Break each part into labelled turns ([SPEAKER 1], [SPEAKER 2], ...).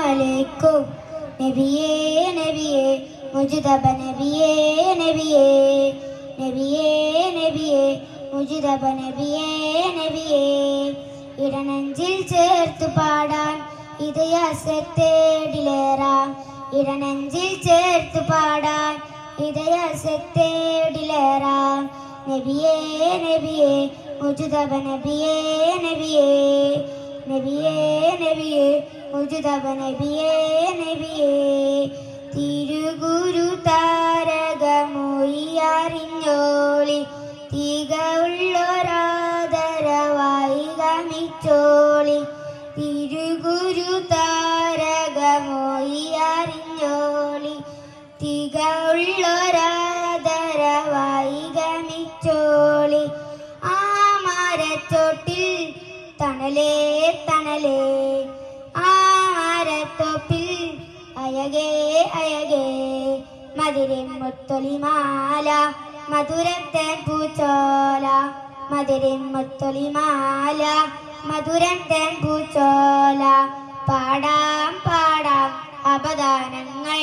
[SPEAKER 1] അലൈക്കും നബിയേ നബിയേ മുജ്തബ നബിയേ നബിയേ നബിയേ നബിയേ മുജ്തബ നബിയേ നബിയേ ഇടനെഞ്ചിൽ ചേർത്തു പാടാൻ ഇതയസത്തേടിലേറാം ഇടനെഞ്ചിൽ ചേർത്തു പാടാൻ ഇതയസത്തേടിലേറാം നബിയേ നബിയേ മുജ്തബ നബിയേ നബിയേ നബിയേ നബിയേ മുജ്തബ നബിയേ നബിയേ തിരുഗുരു താരകമൊഴിയറിഞ്ഞോളി തിക ഉള്ളൊരാദരവായി ഗമിച്ചോളി തിരുഗുരു താരകമൊഴിയറിഞ്ഞോളി തിക ഉള്ളൊരാദരവായി ഗമിച്ചോളി ആ മരച്ചോട്ടിൽ തണലേ തണലേ ആ മരത്തോപ്പിൽ അയകേ അയകേ മധുരൻ മുത്തൊലിമാല മധുരത്തെ പൂച്ചോല മധുരൻ മുത്തൊലിമാല മധുരത്തെ പൂച്ചോല പാടാം പാടാം അപദാനങ്ങൾ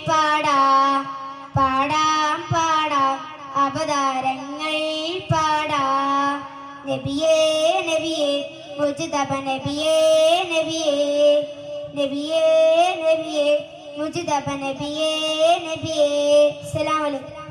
[SPEAKER 1] പാടാം പാടാം പാടാം അപദാനങ്ങൾ പാടാം നബിയേ നബിയേ മുജ്തബ നബിയേ നബിയേ നബിയേ നബിയേ മുജ്തബ നബിയേ നബിയേ അസ്സലാമു അലൈക്കും.